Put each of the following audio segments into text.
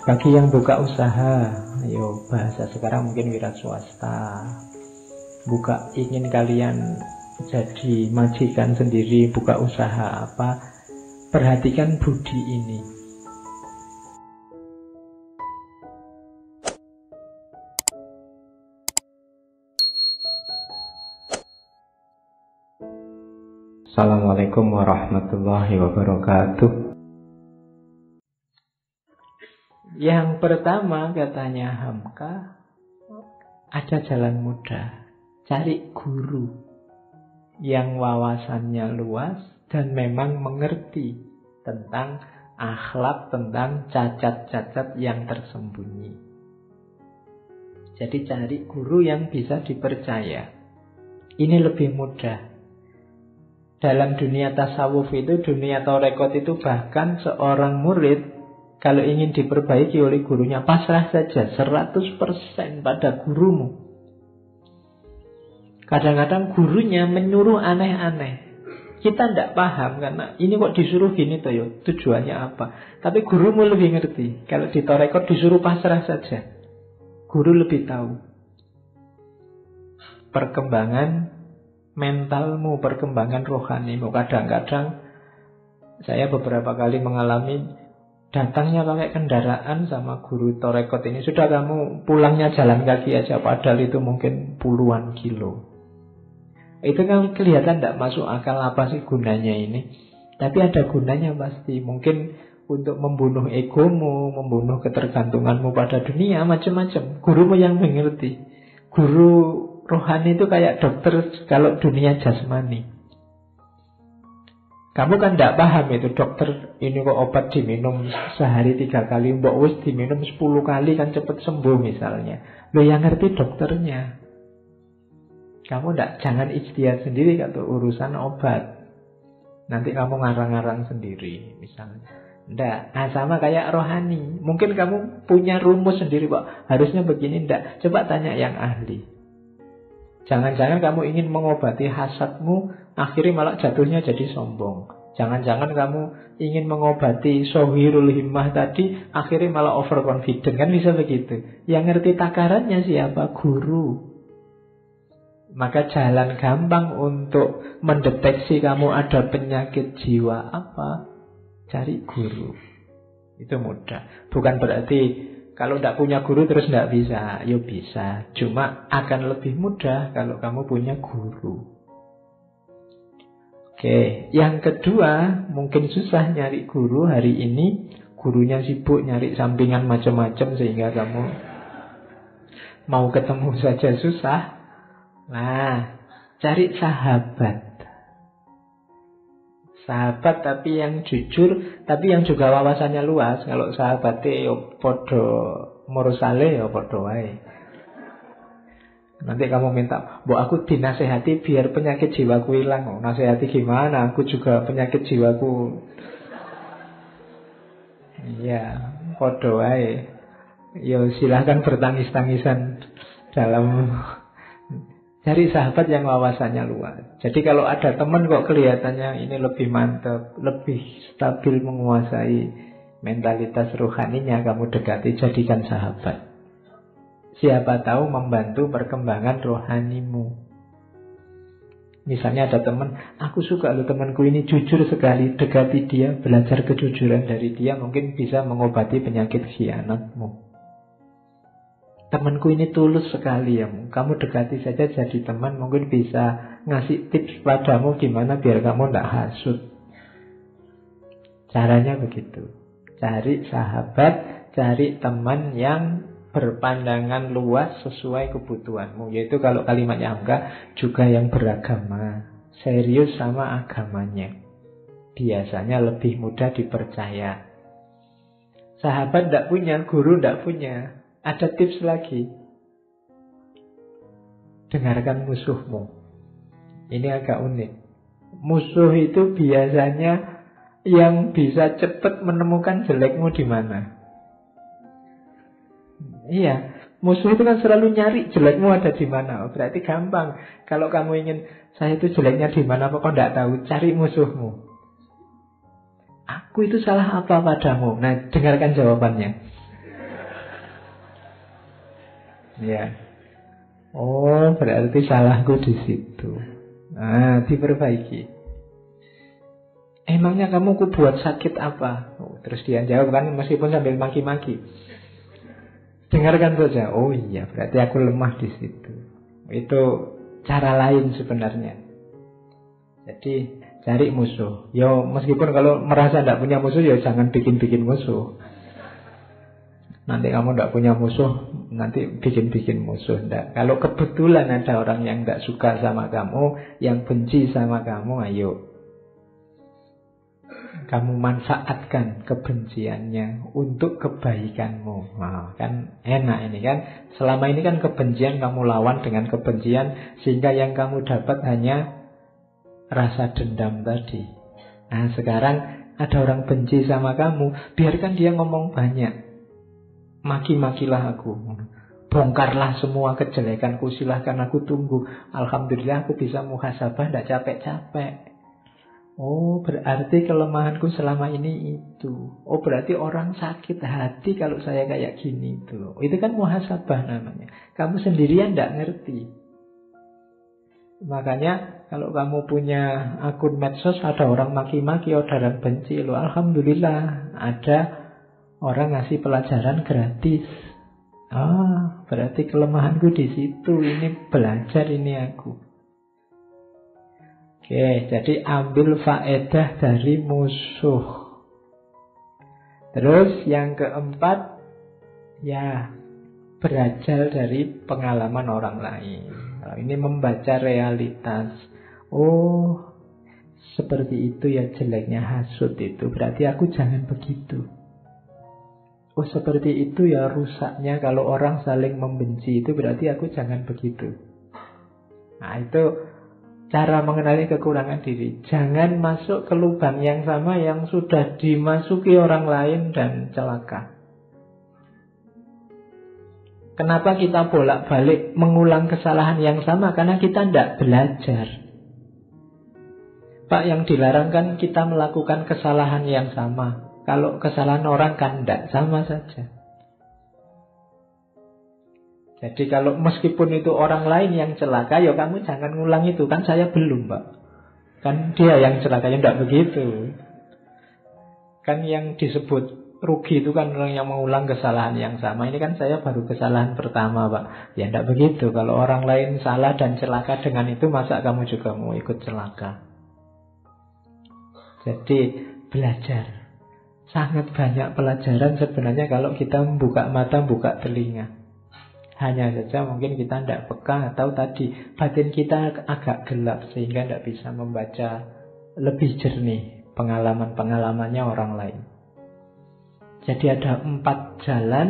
Bagi yang buka usaha, ayo bahasa sekarang mungkin wira swasta, ingin kalian jadi majikan sendiri, buka usaha apa, perhatikan budi ini. Assalamualaikum warahmatullahi wabarakatuh. Yang pertama katanya Hamka, ada jalan mudah. Cari guru yang wawasannya luas dan memang mengerti tentang akhlak, tentang cacat-cacat yang tersembunyi. Jadi cari guru yang bisa dipercaya. Ini lebih mudah. Dalam dunia tasawuf itu, dunia tarekat itu, bahkan seorang murid kalau ingin diperbaiki oleh gurunya, pasrah saja 100% pada gurumu. Kadang-kadang gurunya menyuruh aneh-aneh. Kita tidak paham karena ini kok disuruh gini toh ya, tujuannya apa. Tapi gurumu lebih ngerti. Kalau di tarekat disuruh pasrah saja, guru lebih tahu perkembangan mentalmu, perkembangan rohanimu. Kadang-kadang saya beberapa kali mengalami datangnya pakai kendaraan sama guru tarekat ini, sudah kamu pulangnya jalan kaki aja, padahal itu mungkin puluhan kilo. Itu kan kelihatan tidak masuk akal, apa sih gunanya ini. Tapi ada gunanya pasti. Mungkin untuk membunuh egomu, membunuh ketergantunganmu pada dunia, macam-macam. Gurumu yang mengerti. Guru rohani itu kayak dokter kalau dunia jasmani. Kamu kan tidak paham itu, dokter ini kok obat diminum sehari 3 kali, mbok wis diminum 10 kali kan cepat sembuh misalnya. Lo yang ngerti dokternya. Kamu jangan ijtihad sendiri kalau urusan obat. Nanti kamu ngarang-ngarang sendiri misalnya. Ndak, sama kayak rohani. Mungkin kamu punya rumus sendiri kok, harusnya begini, ndak. Coba tanya yang ahli. Jangan-jangan kamu ingin mengobati hasadmu, akhirnya malah jatuhnya jadi sombong. Jangan-jangan kamu ingin mengobati sohirul himmah tadi, akhirnya malah overconfident. Kan bisa begitu. Yang ngerti takarannya siapa? Guru. Maka jalan gampang untuk mendeteksi kamu ada penyakit jiwa apa, cari guru. Itu mudah. Bukan berarti kalau tidak punya guru terus tidak bisa. Ya bisa, cuma akan lebih mudah kalau kamu punya guru. Oke, yang kedua, mungkin susah nyari guru hari ini. Gurunya sibuk nyari sampingan macam-macam sehingga kamu mau ketemu saja susah. Nah, cari sahabat. Sahabat tapi yang jujur, tapi yang juga wawasannya luas. Kalau sahabatnya yo podo mursale yo podo wae. Nanti kamu minta, "Mbok aku dinasehati biar penyakit jiwaku hilang." Oh, nasehati gimana? Aku juga penyakit jiwaku. Iya, podo wae. Yo silahkan bertangis-tangisan dalam. Cari sahabat yang wawasannya luas. Jadi kalau ada teman kok kelihatannya ini lebih mantap, lebih stabil menguasai mentalitas rohaninya, kamu dekati, jadikan sahabat. Siapa tahu membantu perkembangan rohanimu. Misalnya ada teman, aku suka loh temanku ini jujur sekali, dekati dia, belajar kejujuran dari dia, mungkin bisa mengobati penyakit khianatmu. Temanku ini tulus sekali ya, kamu dekati saja jadi teman, mungkin bisa ngasih tips padamu gimana biar kamu tidak hasut. Caranya begitu. Cari sahabat, cari teman yang berpandangan luas sesuai kebutuhanmu. Yaitu kalau kalimatnya Hamka, juga yang beragama, serius sama agamanya. Biasanya lebih mudah dipercaya. Sahabat tidak punya, guru tidak punya. Ada tips lagi. Dengarkan musuhmu. Ini agak unik. Musuh itu biasanya yang bisa cepat menemukan jelekmu di mana. Iya, musuh itu kan selalu nyari jelekmu ada di mana. Berarti gampang. Kalau kamu ingin, saya itu jeleknya di mana, kok tidak tahu, cari musuhmu. Aku itu salah apa padamu? Nah, dengarkan jawabannya. Ya. Oh, berarti salahku di situ. Nah, diperbaiki. Emangnya kamu ku buat sakit apa? Oh, terus dia jawab kan meskipun sambil maki-maki. Dengarkan saja. Oh iya, berarti aku lemah di situ. Itu cara lain sebenarnya. Jadi cari musuh. Yo meskipun kalau merasa tidak punya musuh, ya jangan bikin-bikin musuh. Nanti kamu tidak punya musuh, nanti bikin-bikin musuh. Nggak. Kalau kebetulan ada orang yang tidak suka sama kamu, yang benci sama kamu, ayo kamu manfaatkan kebenciannya untuk kebaikanmu. Nah, kan enak ini kan. Selama ini kan kebencian kamu lawan dengan kebencian, sehingga yang kamu dapat hanya rasa dendam tadi. Nah sekarang ada orang benci sama kamu, biarkan dia ngomong banyak. Maki-makilah aku, bongkarlah semua kejelekanku, silahkan aku tunggu. Alhamdulillah aku bisa muhasabah, tidak capek-capek. Oh, berarti kelemahanku selama ini itu. Oh, berarti orang sakit hati kalau saya kayak gini itu. Itu kan muhasabah namanya. Kamu sendirian tidak ngerti. Makanya kalau kamu punya akun medsos, ada orang maki-maki, orang benci, lo alhamdulillah ada orang ngasih pelajaran gratis. Ah, berarti kelemahanku di situ. Ini belajar ini aku. Oke, jadi ambil faedah dari musuh. Terus yang keempat, ya belajar dari pengalaman orang lain. Kalau ini membaca realitas. Oh, seperti itu ya jeleknya hasut itu. Berarti aku jangan begitu. Oh, seperti itu ya rusaknya kalau orang saling membenci itu. Berarti aku jangan begitu. Nah, itu cara mengenali kekurangan diri. Jangan masuk ke lubang yang sama yang sudah dimasuki orang lain dan celaka. Kenapa kita bolak-balik mengulang kesalahan yang sama? Karena kita tidak belajar. Pak, yang dilarang kan kita melakukan kesalahan yang sama. Kalau kesalahan orang kan tidak, sama saja. Jadi kalau meskipun itu orang lain yang celaka, ya kamu jangan ngulang itu. Kan saya belum, Pak. Kan dia yang celakanya, tidak begitu. Kan yang disebut rugi itu kan orang yang mengulang kesalahan yang sama. Ini kan saya baru kesalahan pertama, Pak. Ya tidak begitu. Kalau orang lain salah dan celaka dengan itu, masa kamu juga mau ikut celaka? Jadi belajar. Sangat banyak pelajaran sebenarnya kalau kita membuka mata, buka telinga. Hanya saja mungkin kita tidak peka, atau tadi batin kita agak gelap sehingga tidak bisa membaca lebih jernih pengalaman-pengalamannya orang lain. Jadi ada 4 jalan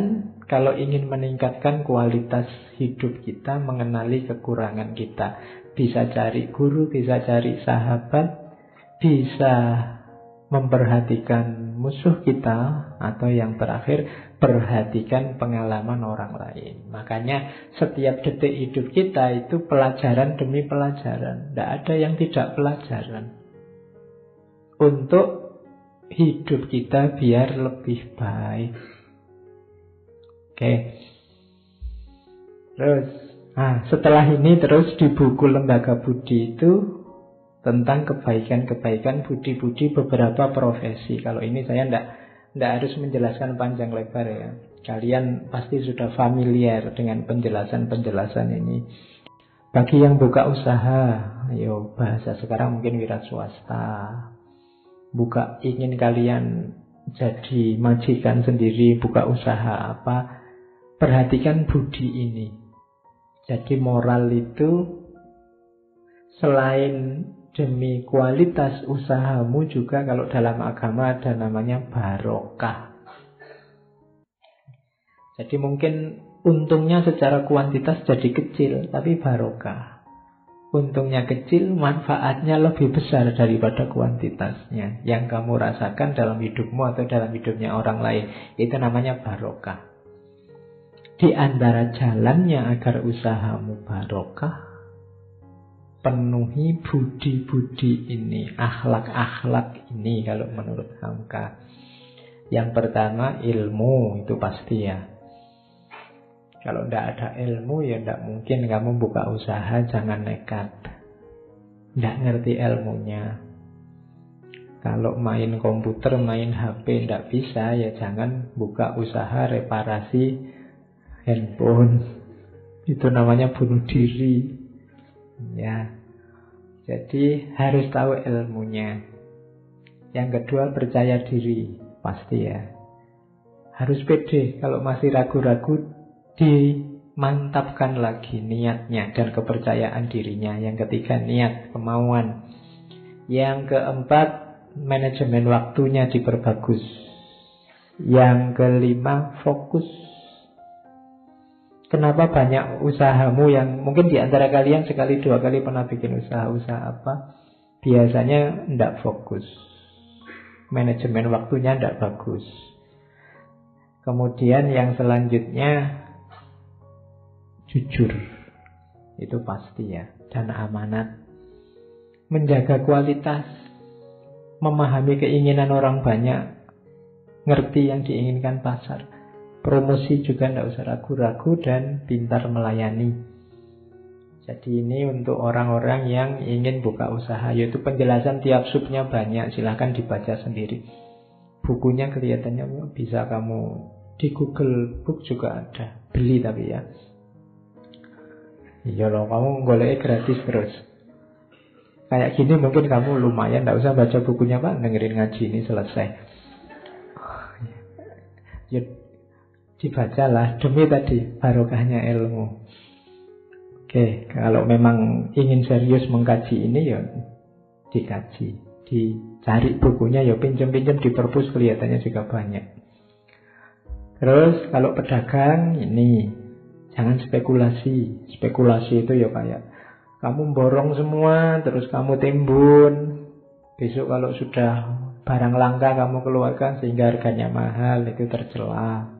kalau ingin meningkatkan kualitas hidup kita, mengenali kekurangan kita. Bisa cari guru, bisa cari sahabat, bisa memperhatikan musuh kita, atau yang terakhir perhatikan pengalaman orang lain. Makanya setiap detik hidup kita itu pelajaran demi pelajaran. Tidak ada yang tidak pelajaran. Untuk hidup kita biar lebih baik. Oke. Terus, setelah ini terus di buku Lembaga Budi itu tentang kebaikan-kebaikan budi-budi beberapa profesi. Kalau ini saya tidak harus menjelaskan panjang lebar ya. Kalian pasti sudah familiar dengan penjelasan-penjelasan ini. Bagi yang buka usaha, ayo bahasa sekarang mungkin wira swasta. Ingin kalian jadi majikan sendiri, buka usaha apa, perhatikan budi ini. Jadi moral itu selain demi kualitas usahamu juga kalau dalam agama ada namanya barokah. Jadi mungkin untungnya secara kuantitas jadi kecil, tapi barokah. Untungnya kecil, manfaatnya lebih besar daripada kuantitasnya. Yang kamu rasakan dalam hidupmu atau dalam hidupnya orang lain, itu namanya barokah. Di antara jalannya agar usahamu barokah, penuhi budi-budi ini, akhlak-akhlak ini kalau menurut Hamka. Yang pertama ilmu, itu pasti ya. Kalau tidak ada ilmu, ya tidak mungkin kamu buka usaha. Jangan nekat. Tidak ngerti ilmunya. Kalau main komputer, main HP tidak bisa, ya jangan buka usaha reparasi handphone. Itu namanya bunuh diri. Ya. Jadi harus tahu ilmunya. Yang kedua, percaya diri. Pasti ya. Harus pede. Kalau masih ragu-ragu, dimantapkan lagi niatnya dan kepercayaan dirinya. Yang ketiga, niat, kemauan. Yang keempat, manajemen waktunya diperbagus. Yang kelima, fokus. Kenapa banyak usahamu yang mungkin di antara kalian sekali dua kali pernah bikin usaha apa, biasanya tidak fokus. Manajemen waktunya tidak bagus. Kemudian yang selanjutnya, jujur. Itu pasti ya. Dan amanat. Menjaga kualitas. Memahami keinginan orang banyak. Ngerti yang diinginkan pasar. Promosi juga tidak usah ragu-ragu dan pintar melayani. Jadi ini untuk orang-orang yang ingin buka usaha. Yaitu penjelasan tiap subnya banyak. Silahkan dibaca sendiri. Bukunya kelihatannya bisa kamu di Google Book juga ada. Beli tapi ya. Iya loh, kamu goleknya gratis terus. Kayak gini mungkin kamu lumayan, tidak usah baca bukunya Pak, dengerin ngaji ini selesai. Ya, dibacalah demi tadi barokahnya ilmu. Oke, kalau memang ingin serius mengkaji ini ya dikaji, dicari bukunya, ya pinjam-pinjam di perpus kelihatannya juga banyak. Terus kalau pedagang ini jangan spekulasi. Spekulasi itu ya kayak kamu borong semua, terus kamu timbun. Besok kalau sudah barang langka kamu keluarkan sehingga harganya mahal, itu tercela.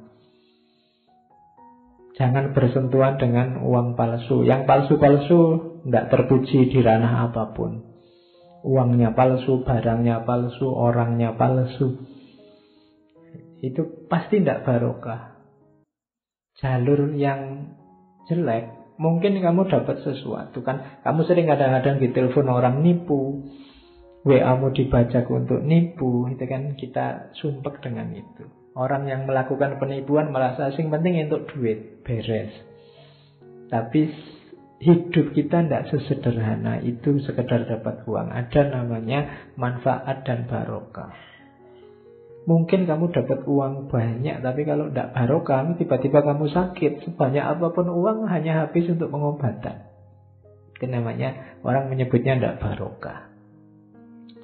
Jangan bersentuhan dengan uang palsu. Yang palsu-palsu tidak terpuji di ranah apapun. Uangnya palsu, barangnya palsu, orangnya palsu. Itu pasti tidak barokah. Jalur yang jelek, mungkin kamu dapat sesuatu kan. Kamu sering kadang-kadang ditelepon orang nipu, WA-mu dibajak untuk nipu. Itu kan kita sumpek dengan itu. Orang yang melakukan penipuan merasa asing, penting untuk duit, beres. Tapi hidup kita tidak sesederhana itu sekedar dapat uang. Ada namanya manfaat dan barokah. Mungkin kamu dapat uang banyak, tapi kalau tidak barokah, tiba-tiba kamu sakit. Sebanyak apapun uang hanya habis untuk pengobatan. Itu namanya, orang menyebutnya tidak barokah.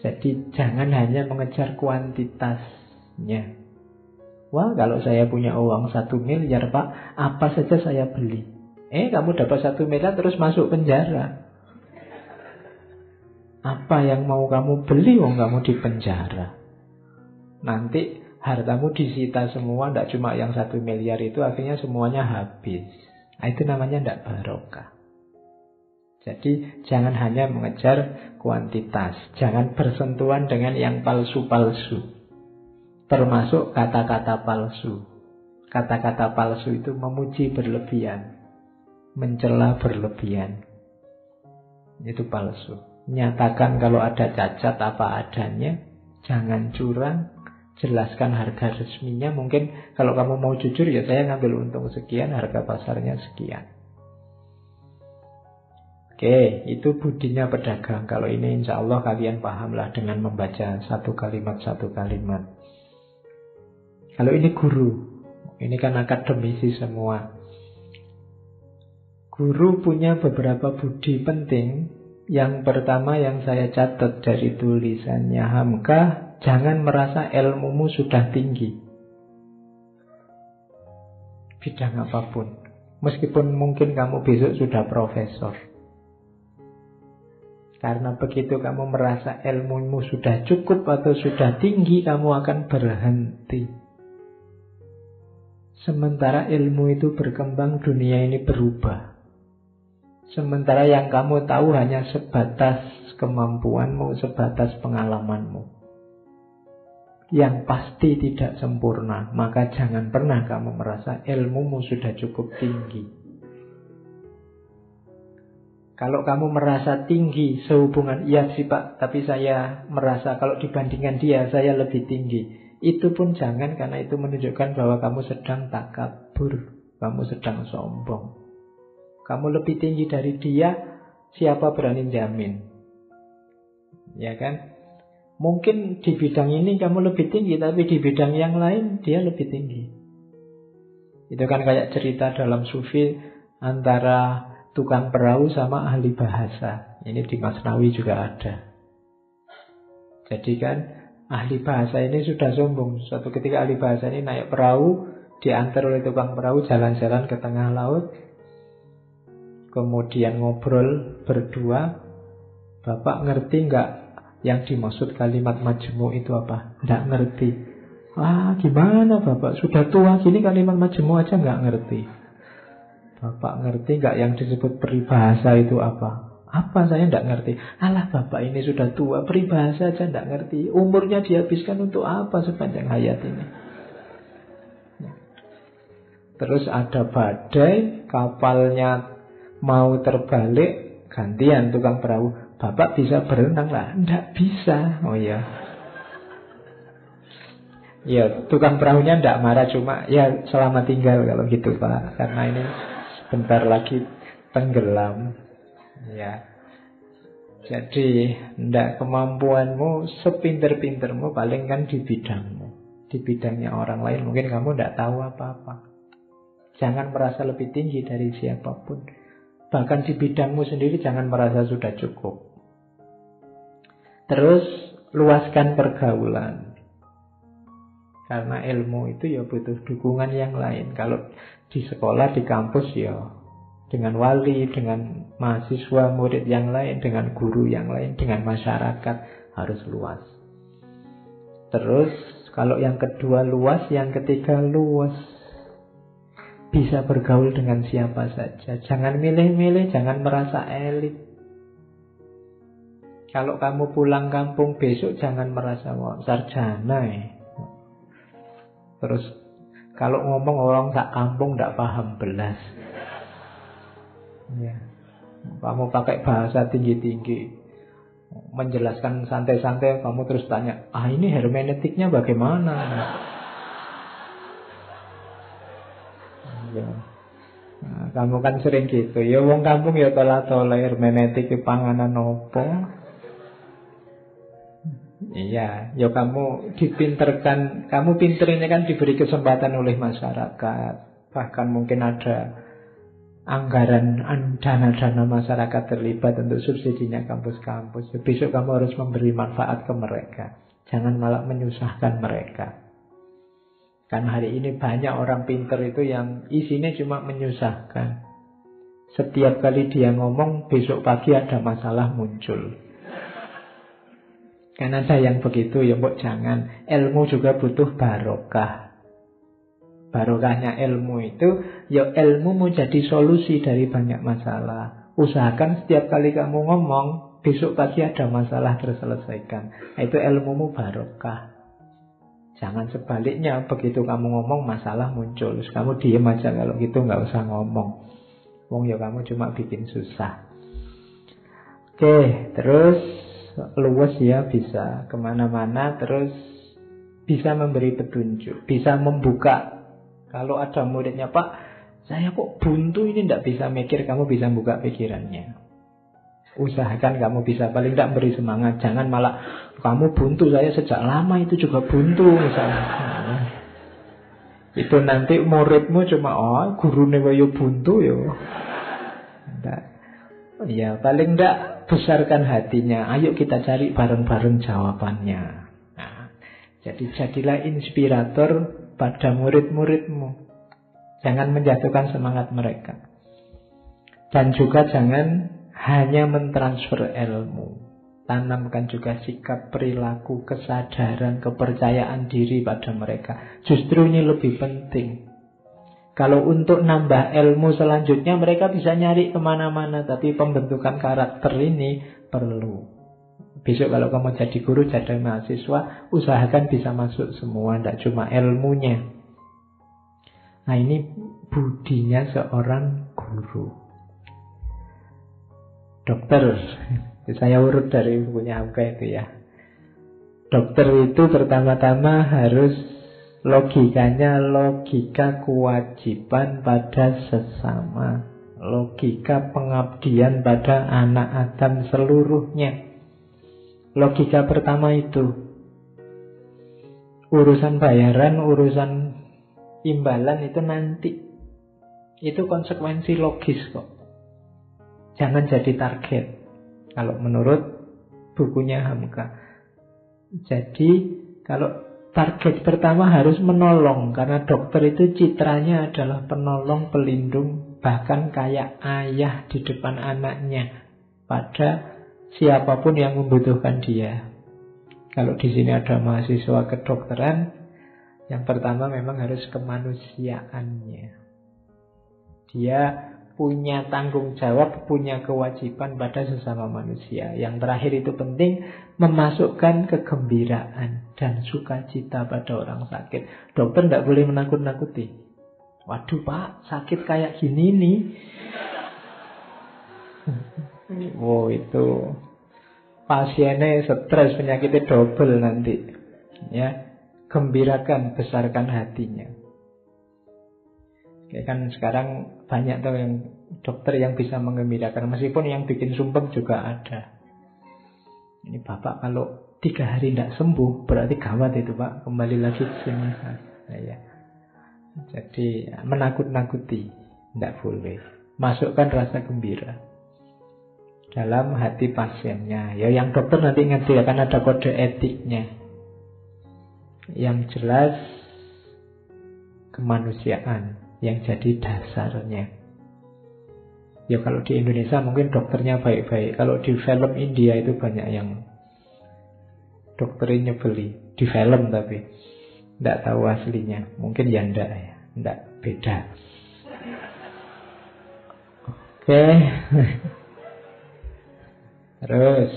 Jadi jangan hanya mengejar kuantitasnya. Wah, kalau saya punya uang 1 miliar Pak, apa saja saya beli. Kamu dapat 1 miliar terus masuk penjara. Apa yang mau kamu beli, wong kamu di penjara. Nanti hartamu disita semua, tidak cuma yang 1 miliar itu, akhirnya semuanya habis. Itu namanya tidak barokah. Jadi jangan hanya mengejar kuantitas. Jangan bersentuhan dengan yang palsu-palsu. Termasuk kata-kata palsu. Kata-kata palsu itu memuji berlebihan, mencela berlebihan. Itu palsu. Nyatakan kalau ada cacat apa adanya. Jangan curang. Jelaskan harga resminya. Mungkin kalau kamu mau jujur, ya saya ngambil untung sekian, harga pasarnya sekian. Oke, itu budinya pedagang. Kalau ini insya Allah kalian pahamlah dengan membaca satu kalimat. Kalau ini guru, ini kan akademisi semua. Guru punya beberapa budi penting. Yang pertama yang saya catat dari tulisannya Hamka, jangan merasa ilmumu sudah tinggi. Bidang apapun. Meskipun mungkin kamu besok sudah profesor. Karena begitu kamu merasa ilmumu sudah cukup atau sudah tinggi, kamu akan berhenti. Sementara ilmu itu berkembang, dunia ini berubah. Sementara yang kamu tahu hanya sebatas kemampuanmu, sebatas pengalamanmu. yang pasti tidak sempurna. Maka jangan pernah kamu merasa ilmumu sudah cukup tinggi. Kalau kamu merasa tinggi sehubungan, iya sih Pak, tapi saya merasa kalau dibandingkan dia, saya lebih tinggi. Itu pun jangan, karena itu menunjukkan bahwa kamu sedang takabur, kamu sedang sombong. Kamu lebih tinggi dari dia, siapa berani jamin? Ya kan? Mungkin di bidang ini kamu lebih tinggi, tapi di bidang yang lain dia lebih tinggi. Itu kan kayak cerita dalam sufi antara tukang perahu sama ahli bahasa. Ini di Masnawi juga ada. Jadi kan ahli bahasa ini sudah sombong. Suatu ketika ahli bahasa ini naik perahu, diantar oleh tukang perahu jalan-jalan ke tengah laut. Kemudian ngobrol berdua. Bapak ngerti nggak yang dimaksud kalimat majmu itu apa? Nggak ngerti. Gimana Bapak? Sudah tua gini kalimat majmu aja nggak ngerti. Bapak ngerti nggak yang disebut peribahasa itu apa? Apa saya nggak ngerti? Alah Bapak ini sudah tua, peribahasa aja nggak ngerti. Umurnya dihabiskan untuk apa sepanjang hayat ini? Terus ada badai, kapalnya mau terbalik, gantian tukang perahu. Bapak bisa berenang lah? Nggak bisa. Oh iya. Ya, tukang perahunya nggak marah, cuma ya selamat tinggal kalau gitu Pak. Karena ini sebentar lagi tenggelam. Ya. Jadi, ndak kemampuanmu sepinter-pintermu paling kan di bidangmu. Di bidangnya orang lain mungkin kamu ndak tahu apa-apa. Jangan merasa lebih tinggi dari siapapun. Bahkan di bidangmu sendiri jangan merasa sudah cukup. Terus luaskan pergaulan. Karena ilmu itu ya butuh dukungan yang lain. Kalau di sekolah, di kampus ya dengan wali, dengan mahasiswa, murid yang lain, dengan guru yang lain, dengan masyarakat harus luas. Terus kalau yang kedua luas, yang ketiga luas. Bisa bergaul dengan siapa saja. Jangan milih-milih, jangan merasa elit. Kalau kamu pulang kampung besok jangan merasa sarjana Terus kalau ngomong orang sak kampung tidak paham belas. Ya. Kamu pakai bahasa tinggi-tinggi, menjelaskan santai-santai, kamu terus tanya, ini hermeneutiknya bagaimana? Ya. Nah, kamu kan sering gitu. Ya wong kampung ya tola-tola hermeneutik panganan opo. Iya, ya kamu dipinterkan, kamu pinter ini kan diberi kesempatan oleh masyarakat. Bahkan mungkin ada anggaran dana-dana masyarakat terlibat untuk subsidinya kampus-kampus. Besok kamu harus memberi manfaat ke mereka. Jangan malah menyusahkan mereka. Kan hari ini banyak orang pinter itu yang isinya cuma menyusahkan. Setiap kali dia ngomong, besok pagi ada masalah muncul. Kan ada yang begitu, ya mbok jangan. Ilmu juga butuh barokah. Barokahnya ilmu itu, ya ilmu jadi solusi dari banyak masalah. Usahakan setiap kali kamu ngomong, besok pagi ada masalah terselesaikan. Itu ilmumu barokah. Jangan sebaliknya, begitu kamu ngomong masalah muncul. Terus kamu diem aja, kalau gitu nggak usah ngomong. Wong ya kamu cuma bikin susah. Oke, terus luas ya, bisa kemana-mana, terus bisa memberi petunjuk, bisa membuka. Kalau ada muridnya, Pak, saya kok buntu ini, tidak bisa mikir, kamu bisa buka pikirannya. Usahakan kamu bisa paling tidak beri semangat. Jangan malah kamu buntu, saya sejak lama itu juga buntu misalnya. Itu nanti muridmu cuma gurune wae buntu yo. Enggak. Ya paling tidak besarkan hatinya. Ayo kita cari bareng-bareng jawabannya. Nah, jadi jadilah inspirator pada murid-muridmu. Jangan menjatuhkan semangat mereka. Dan juga jangan hanya mentransfer ilmu. Tanamkan juga sikap, perilaku, kesadaran, kepercayaan diri pada mereka. Justru ini lebih penting. Kalau untuk nambah ilmu selanjutnya mereka bisa nyari kemana-mana, tapi pembentukan karakter ini perlu. Besok kalau kamu jadi guru, jadi mahasiswa, usahakan bisa masuk semua, tidak cuma ilmunya. Nah, ini budinya seorang guru. Dokter, saya urut dari bukunya Hamka itu ya. Dokter itu pertama-tama harus logikanya logika kewajiban pada sesama, logika pengabdian pada anak Adam seluruhnya. Logika pertama itu. Urusan bayaran, urusan imbalan itu nanti. Itu konsekuensi logis kok. Jangan jadi target. Kalau menurut bukunya Hamka. Jadi kalau target pertama harus menolong. Karena dokter itu citranya adalah penolong, pelindung, bahkan kayak ayah di depan anaknya pada siapapun yang membutuhkan dia. Kalau di sini ada mahasiswa kedokteran, yang pertama memang harus kemanusiaannya. Dia punya tanggung jawab, punya kewajiban pada sesama manusia. Yang terakhir itu penting, memasukkan kegembiraan dan sukacita pada orang sakit. Dokter tidak boleh menakut-nakuti. Waduh Pak, sakit kayak gini nih. Wow, itu pasiennya stres, penyakitnya double nanti. Ya, gembirakan, besarkan hatinya. Kayak kan sekarang banyak tuh yang dokter yang bisa menggembirakan, meskipun yang bikin sumpah juga ada. Ini Bapak kalau 3 hari tidak sembuh, berarti gawat itu Pak, kembali lagi ke sini. Nah, ya. Jadi menakut-nakuti tidak boleh. Masukkan rasa gembira dalam hati pasiennya. Ya, yang dokter nanti ngerti, akan ada kode etiknya. Yang jelas kemanusiaan yang jadi dasarnya. Ya kalau di Indonesia mungkin dokternya baik-baik. Kalau di film India itu banyak yang dokternya nyebeli. Di film tapi tidak tahu aslinya. Mungkin ya enggak ya. Enggak, beda. Oke. Terus.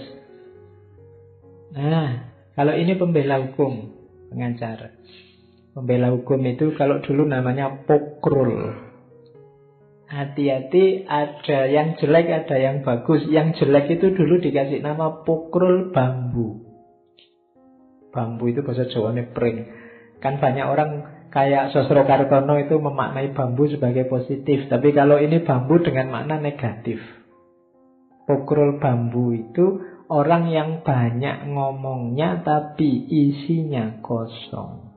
Nah, kalau ini pembela hukum, pengacara. Pembela hukum itu kalau dulu namanya pokrul. Hati-hati, ada yang jelek, ada yang bagus. Yang jelek itu dulu dikasih nama pokrul bambu. Bambu itu bahasa Jawanya pring. Kan banyak orang kayak Sosro Kartono itu memaknai bambu sebagai positif. Tapi kalau ini bambu dengan makna negatif. Pokrul bambu itu orang yang banyak ngomongnya tapi isinya kosong.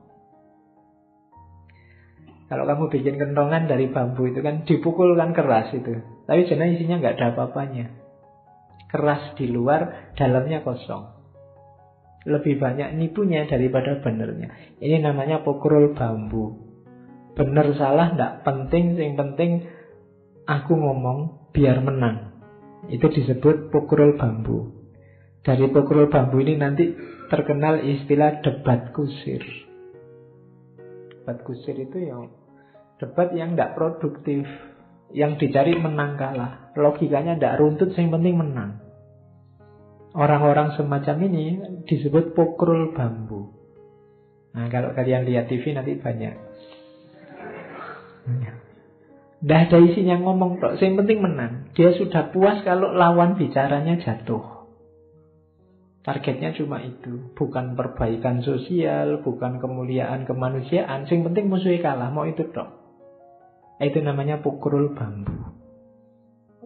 Kalau kamu bikin kentongan dari bambu itu kan dipukul kan keras itu. Tapi sebenarnya isinya nggak ada apa-apanya. Keras di luar, dalamnya kosong. Lebih banyak nipunya daripada benernya. Ini namanya pokrul bambu. Bener salah nggak penting, yang penting aku ngomong biar menang. Itu disebut pokrul bambu. Dari pokrul bambu ini nanti terkenal istilah debat kusir. Debat kusir itu yang debat yang tidak produktif, yang dicari menang kalah, logikanya tidak runtut, yang penting menang. Orang-orang semacam ini disebut pokrul bambu. Nah, kalau kalian lihat TV nanti banyak. Tidak ada isinya ngomong tok, yang penting menang. Dia sudah puas kalau lawan bicaranya jatuh. Targetnya cuma itu, bukan perbaikan sosial, bukan kemuliaan kemanusiaan. Yang penting musuhnya kalah, mau itu tok. Itu namanya pokrul bambu.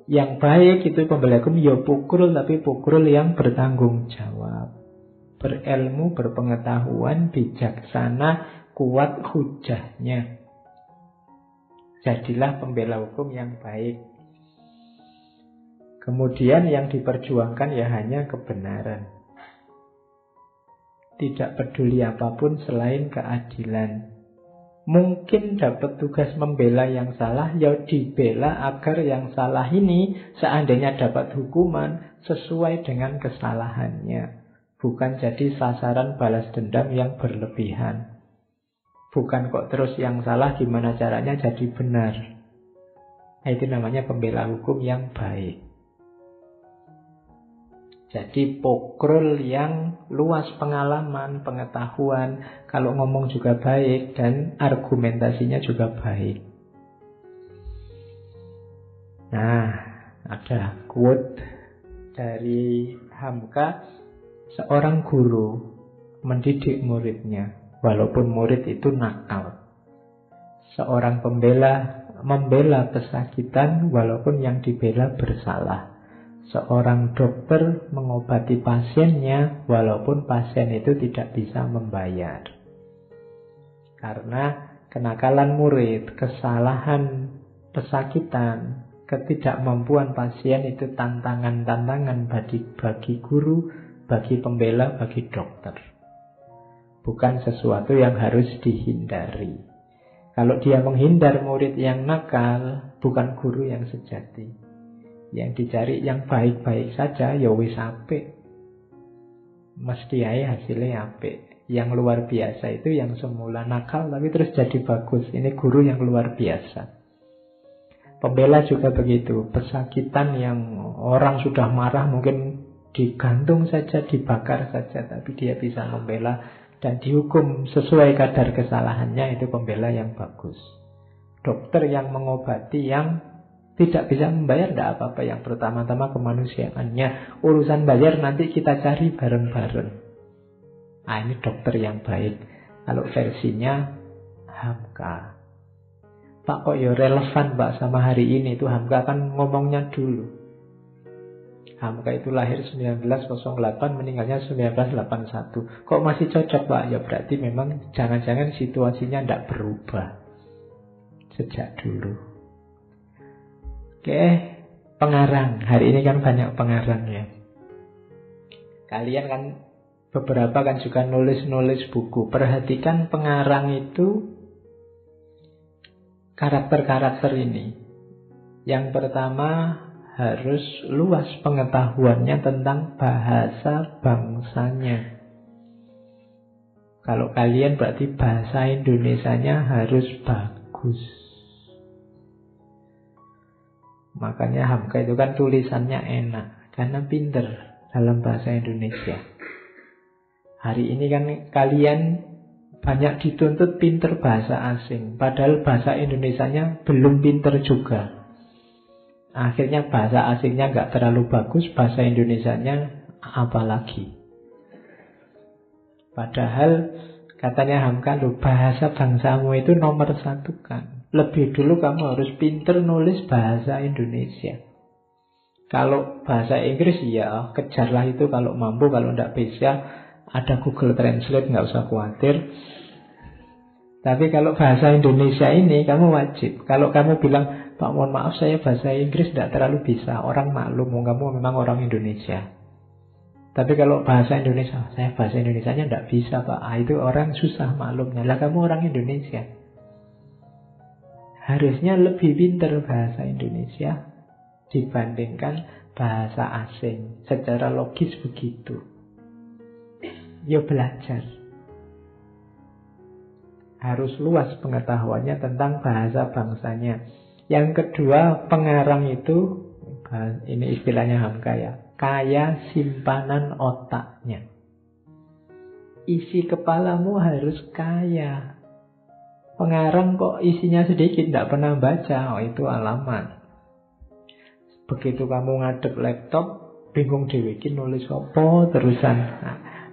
Yang baik itu pembela hukum, ya pokrul, tapi pokrul yang bertanggung jawab, berilmu, berpengetahuan, bijaksana, kuat hujahnya. Jadilah pembela hukum yang baik. Kemudian yang diperjuangkan ya hanya kebenaran. Tidak peduli apapun selain keadilan. Mungkin dapat tugas membela yang salah, ya dibela agar yang salah ini seandainya dapat hukuman sesuai dengan kesalahannya. Bukan jadi sasaran balas dendam yang berlebihan. Bukan kok terus yang salah gimana caranya jadi benar. Itu namanya pembela hukum yang baik. Jadi pokrol yang luas pengalaman, pengetahuan, kalau ngomong juga baik dan argumentasinya juga baik. Nah, ada quote dari Hamka, seorang guru mendidik muridnya, walaupun murid itu nakal. Seorang pembela membela pesakitan, walaupun yang dibela bersalah. Seorang dokter mengobati pasiennya, walaupun pasien itu tidak bisa membayar. Karena kenakalan murid, kesalahan pesakitan, ketidakmampuan pasien itu tantangan-tantangan bagi guru, bagi pembela, bagi dokter. Bukan sesuatu yang harus dihindari. Kalau dia menghindar murid yang nakal, bukan guru yang sejati. Yang dicari yang baik-baik saja, ya wis apik. Mesti ae hasilnya apik. Yang luar biasa itu yang semula nakal tapi terus jadi bagus. Ini guru yang luar biasa. Pembela juga begitu. Pesakitan yang orang sudah marah mungkin digantung saja, dibakar saja, tapi dia bisa membela dan dihukum sesuai kadar kesalahannya, itu pembela yang bagus. Dokter yang mengobati yang tidak bisa membayar, tidak apa-apa. Yang pertama-tama kemanusiaannya. Urusan bayar nanti kita cari bareng-bareng. Nah, ini dokter yang baik. Kalau versinya Hamka. Pak, kok ya relevan Pak sama hari ini? Itu Hamka kan ngomongnya dulu. Hamka itu lahir 1908, meninggalnya 1981. Kok masih cocok Pak? Ya berarti memang jangan-jangan situasinya tidak berubah sejak dulu. Oke, pengarang. Hari ini kan banyak pengarang ya. Kalian kan beberapa kan juga nulis-nulis buku. Perhatikan pengarang itu karakter-karakter ini. Yang pertama, harus luas pengetahuannya tentang bahasa bangsanya. Kalau kalian berarti bahasa Indonesianya harus bagus. Makanya Hamka itu kan tulisannya enak, karena pinter dalam bahasa Indonesia. Hari ini kan kalian banyak dituntut pinter bahasa asing, padahal bahasa Indonesianya belum pinter juga. Akhirnya bahasa asingnya nggak terlalu bagus, bahasa Indonesianya apalagi. Padahal katanya Hamka, loh, bahasa bangsamu itu nomor 1 kan. Lebih dulu kamu harus pinter nulis bahasa Indonesia. Kalau bahasa Inggris ya kejarlah itu kalau mampu, kalau tidak bisa ada Google Translate, nggak usah khawatir. Tapi kalau bahasa Indonesia ini kamu wajib. Kalau kamu bilang, Pak mohon maaf saya bahasa Inggris tidak terlalu bisa, orang maklum, kamu memang orang Indonesia. Tapi kalau bahasa Indonesia, saya bahasa Indonesianya tidak bisa Pak, itu orang susah maklumnya. Lah kamu orang Indonesia, harusnya lebih pintar bahasa Indonesia dibandingkan bahasa asing. Secara logis begitu. Ya belajar. Harus luas pengetahuannya tentang bahasa bangsanya. Yang kedua, pengarang itu, ini istilahnya Hamka ya, kaya simpanan otaknya. Isi kepalamu harus kaya. Pengarang kok isinya sedikit, tidak pernah baca, itu alamat. Begitu kamu ngadep laptop, bingung dibikin nulis apa terusan.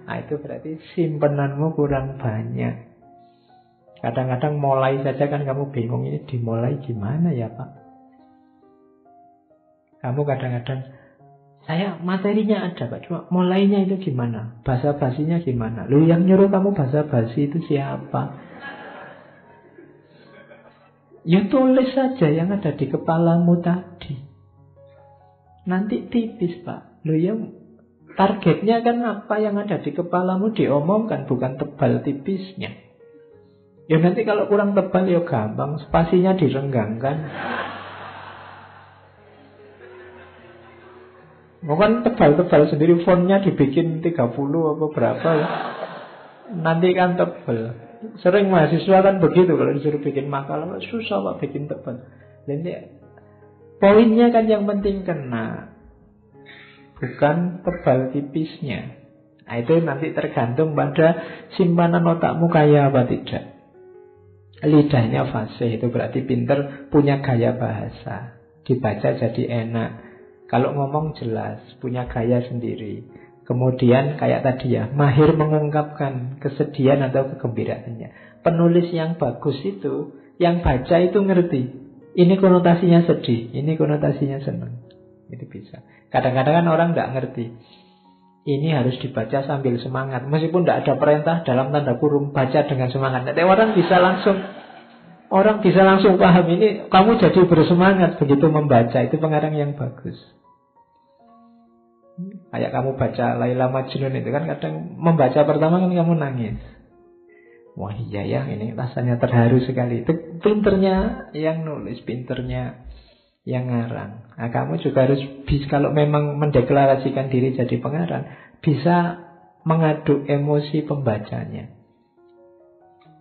Nah, itu berarti simpenanmu kurang banyak. Kadang-kadang mulai saja kan kamu bingung, ini dimulai gimana ya Pak? Kamu kadang-kadang, saya materinya ada Pak, cuma mulainya itu gimana? Bahasa basinya gimana? Lu yang nyuruh kamu bahasa basi itu siapa? Ya tulis saja yang ada di kepalamu tadi. Nanti tipis Pak. Loh ya, targetnya kan apa yang ada di kepalamu diomongkan, bukan tebal tipisnya. Ya nanti kalau kurang tebal ya gampang, spasinya direnggangkan. Bukan tebal-tebal sendiri, fontnya dibikin 30 apa berapa ya. Nanti kan tebal. Sering mahasiswa kan begitu, kalau disuruh bikin makalah susah Pak bikin tebal. Jadi poinnya kan yang penting kena. bukan tebal tipisnya. Nah, itu nanti tergantung pada simpanan otakmu kaya apa tidak. Lidahnya fasih, itu berarti pinter, punya gaya bahasa, dibaca jadi enak. Kalau ngomong jelas, punya gaya sendiri. Kemudian kayak tadi ya, mahir mengungkapkan kesedihan atau kegembiraannya. Penulis yang bagus itu, yang baca itu ngerti. Ini konotasinya sedih, ini konotasinya senang. Itu bisa. Kadang-kadang kan orang nggak ngerti. Ini harus dibaca sambil semangat. Meskipun tidak ada perintah dalam tanda kurung, baca dengan semangat. Nanti orang bisa langsung paham ini. Kamu jadi bersemangat begitu membaca. Itu pengarang yang bagus. Kayak kamu baca Laila Majnun itu kan kadang membaca pertama kan kamu nangis. Wah iya ya, ini rasanya terharu sekali. Itu pinternya yang nulis, pinternya yang ngarang. Nah, kamu juga harus bisa, kalau memang mendeklarasikan diri jadi pengarang, bisa mengaduk emosi pembacanya.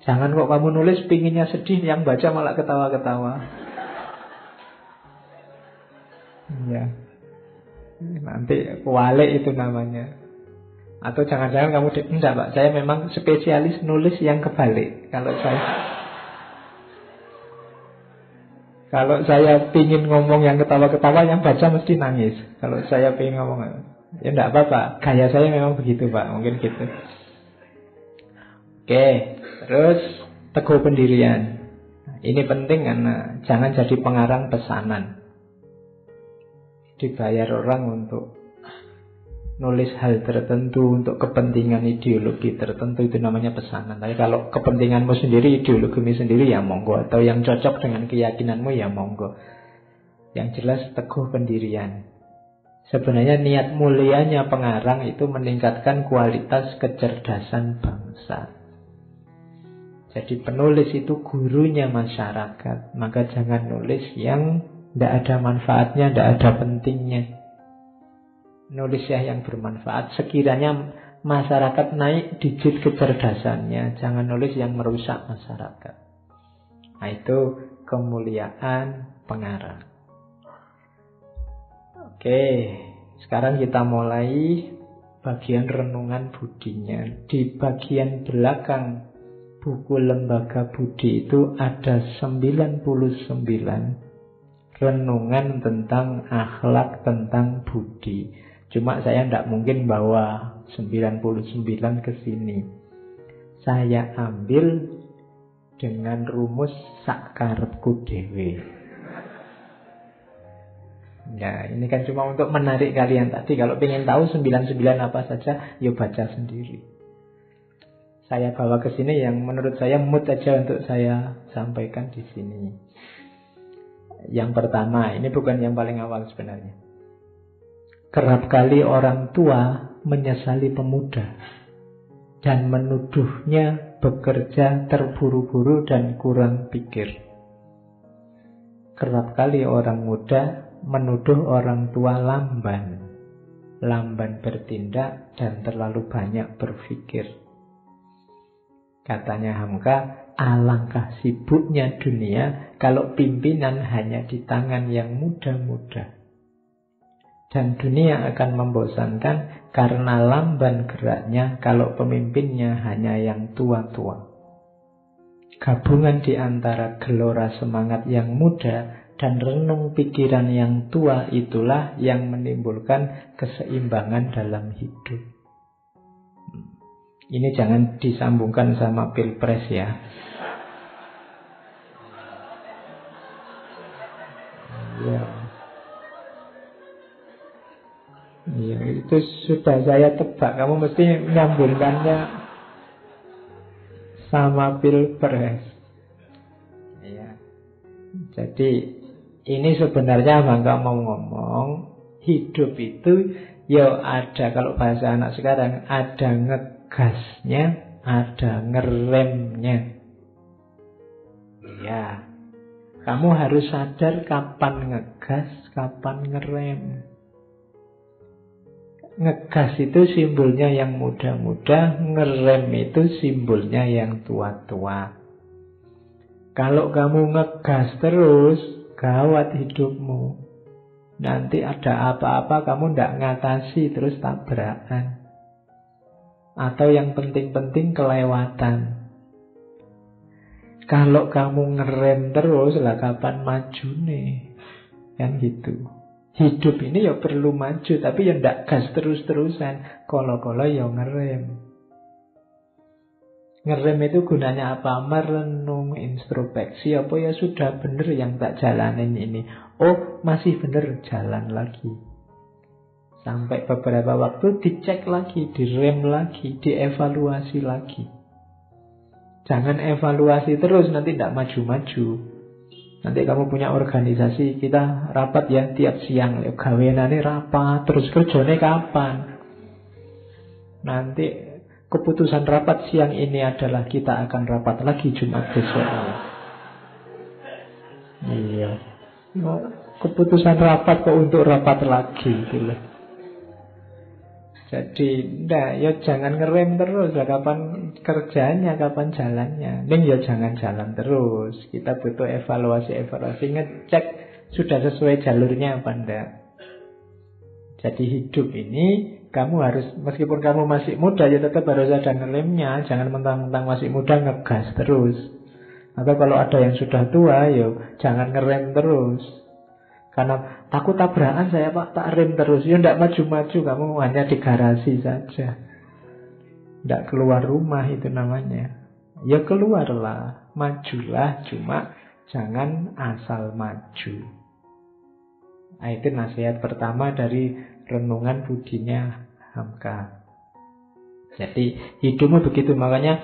Jangan kok kamu nulis pinginnya sedih, yang baca malah ketawa-ketawa. Ya, nanti kualik itu namanya. Atau jangan-jangan kamu enggak Pak, saya memang spesialis nulis yang kebalik. Kalau saya pingin ngomong yang ketawa-ketawa, yang baca mesti nangis. Kalau saya pingin ngomong, ya enggak apa-apa. Gaya saya memang begitu Pak, mungkin gitu. Oke, terus teguh pendirian. Ini penting karena jangan jadi pengarang pesanan. Dibayar orang untuk nulis hal tertentu untuk kepentingan ideologi tertentu, itu namanya pesanan. Tapi kalau kepentinganmu sendiri, ideologimu sendiri, ya monggo. Atau yang cocok dengan keyakinanmu, ya monggo. Yang jelas teguh pendirian. Sebenarnya niat mulianya pengarang itu meningkatkan kualitas kecerdasan bangsa. Jadi penulis itu gurunya masyarakat. Maka jangan nulis yang tidak ada manfaatnya, tidak ada pentingnya. Nulis yang bermanfaat. Sekiranya masyarakat naik digit kecerdasannya, jangan nulis yang merusak masyarakat. Nah, itu kemuliaan pengarang. Oke, sekarang kita mulai bagian renungan budinya. Di bagian belakang buku Lembaga Budi itu ada 99 renungan tentang akhlak, tentang budi. Cuma saya tidak mungkin bawa 99 ke sini. Saya ambil dengan rumus sakarepku dhewe. Ya, ini kan cuma untuk menarik kalian tadi. Kalau pengen tahu 99 apa saja, ya baca sendiri. Saya bawa ke sini yang menurut saya mood aja untuk saya sampaikan di sini. Yang pertama, ini bukan yang paling awal sebenarnya. Kerap kali orang tua menyesali pemuda dan menuduhnya bekerja terburu-buru dan kurang pikir. Kerap kali orang muda menuduh orang tua lamban bertindak dan terlalu banyak berpikir. Katanya Hamka, alangkah sibuknya dunia kalau pimpinan hanya di tangan yang muda-muda. Dan dunia akan membosankan karena lamban geraknya kalau pemimpinnya hanya yang tua-tua. Gabungan di antara gelora semangat yang muda dan renung pikiran yang tua itulah yang menimbulkan keseimbangan dalam hidup. Ini jangan disambungkan sama pilpres ya. Iya, itu sudah saya tebak. Kamu mesti menyambungkannya sama pilpres. Iya. Jadi ini sebenarnya Bangka mau ngomong, hidup itu ya ada, kalau bahasa anak sekarang, ada ngegasnya, ada ngeremnya. Iya. Kamu harus sadar kapan ngegas, kapan ngerem. Ngegas itu simbolnya yang muda-muda, ngerem itu simbolnya yang tua-tua. Kalau kamu ngegas terus, gawat hidupmu. Nanti ada apa-apa kamu ndak ngatasi terus tabrakan. Atau yang penting-penting kelewatan. Kalau kamu ngerem terus, lah kapan maju nih? Kan gitu. Hidup ini ya perlu maju, tapi ya ndak gas terus-terusan. Kolo-kolo ya ngerem. Ngerem itu gunanya apa? Merenung, introspeksi. Apa ya sudah benar yang tak jalanin ini. Oh, masih benar, jalan lagi. Sampai beberapa waktu dicek lagi, direm lagi, dievaluasi lagi. Jangan evaluasi terus, nanti tidak maju-maju. Nanti kamu punya organisasi, kita rapat ya tiap siang. Gawenane rapat, terus kerjane kapan? Nanti keputusan rapat siang ini adalah kita akan rapat lagi Jumat besok. Iya. Keputusan rapat kok untuk rapat lagi gitu. Jadi, ya jangan ngerem terus lah. Kapan kerjanya, kapan jalannya. Ning ya jangan jalan terus. Kita butuh evaluasi, ngecek sudah sesuai jalurnya apa enggak. Jadi hidup ini kamu harus, meskipun kamu masih muda, ya tetap harus ada ngeremnya. Jangan mentang-mentang masih muda ngegas terus. Atau kalau ada yang sudah tua, ya jangan ngerem terus. Karena takut tabrakan saya Pak, tak rem terus. Ya tidak maju-maju, kamu hanya di garasi saja. Tidak keluar rumah itu namanya. Ya keluarlah, majulah, cuma jangan asal maju. Nah, itu nasihat pertama dari renungan budinya Hamka. Jadi hidupmu begitu, makanya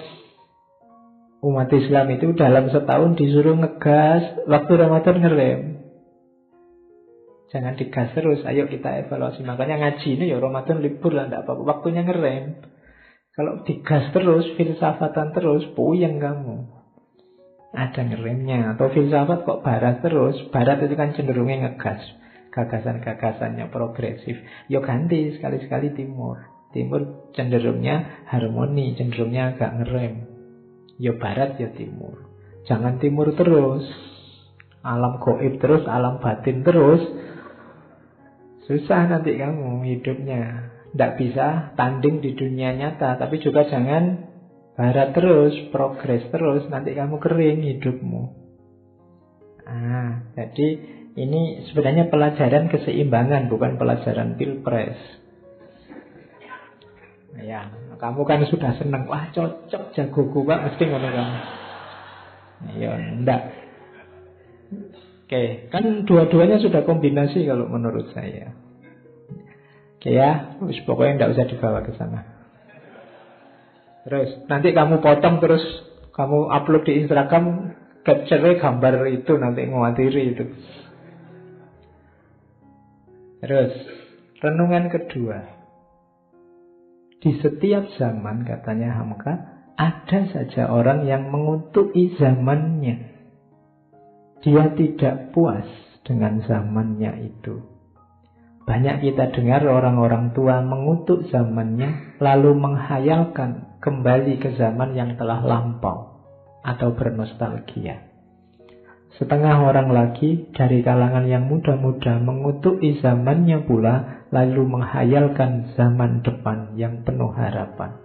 umat Islam itu dalam setahun disuruh ngegas, waktu Ramadan ngerem. Jangan digas terus, ayo kita evaluasi. Makanya ngaji ini ya Ramadan libur lah, tidak apa-apa, waktunya ngerem. Kalau digas terus, filsafatan terus, puyeng kamu. Ada ngeremnya. Atau filsafat kok barat terus. Barat itu kan cenderungnya ngegas. Gagasan-gagasannya progresif. Ya ganti sekali-sekali timur. Timur cenderungnya harmoni, cenderungnya agak ngerem. Ya barat ya timur. Jangan timur terus. Alam gaib terus, alam batin terus. Susah nanti kamu hidupnya. Tidak bisa tanding di dunia nyata. Tapi juga jangan barat terus, progres terus. Nanti kamu kering hidupmu. Jadi ini sebenarnya pelajaran keseimbangan, bukan pelajaran pilpres. Ya, kamu kan sudah senang. Wah cocok, jagoku Pak, mesti ngono kamu. Ya, enggak. Oke, kan dua-duanya sudah kombinasi kalau menurut saya. Oke ya, pokoknya enggak usah dibawa ke sana. Terus, nanti kamu potong terus kamu upload di Instagram, capture gambar itu, nanti ngawatiri itu. Terus, renungan kedua. Di setiap zaman, katanya Hamka, ada saja orang yang mengutuki zamannya. Dia tidak puas dengan zamannya itu. Banyak kita dengar orang-orang tua mengutuk zamannya, lalu menghayalkan kembali ke zaman yang telah lampau atau bernostalgia. Setengah orang lagi dari kalangan yang muda-muda mengutuki zamannya pula, lalu menghayalkan zaman depan yang penuh harapan.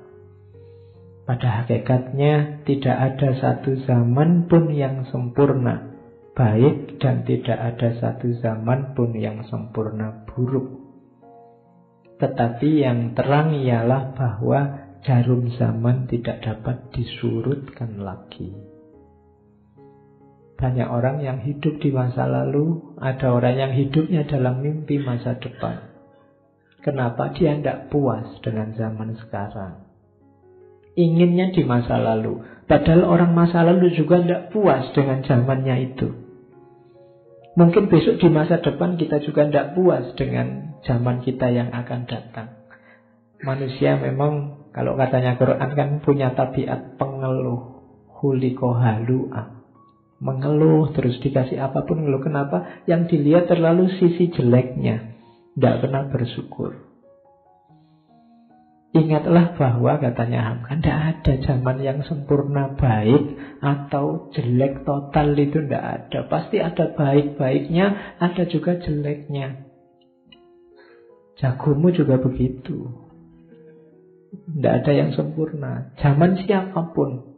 Pada hakikatnya tidak ada satu zaman pun yang sempurna baik, dan tidak ada satu zaman pun yang sempurna buruk. Tetapi yang terang ialah bahwa jarum zaman tidak dapat disurutkan lagi. Banyak orang yang hidup di masa lalu, ada orang yang hidupnya dalam mimpi masa depan. Kenapa? Dia tidak puas dengan zaman sekarang. Inginnya di masa lalu. Padahal orang masa lalu juga tidak puas dengan zamannya itu. Mungkin besok di masa depan kita juga tidak puas dengan zaman kita yang akan datang. Manusia memang, kalau katanya Quran kan punya tabiat pengeluh. Khuliqa halu'a. Mengeluh, terus dikasih apapun ngeluh. Kenapa? Yang dilihat terlalu sisi jeleknya. Tidak pernah bersyukur. Ingatlah bahwa, katanya Hamka, tidak ada zaman yang sempurna baik atau jelek total, itu tidak ada. Pasti ada baik-baiknya, ada juga jeleknya. Jagomu juga begitu. Tidak ada yang sempurna. Zaman siapapun.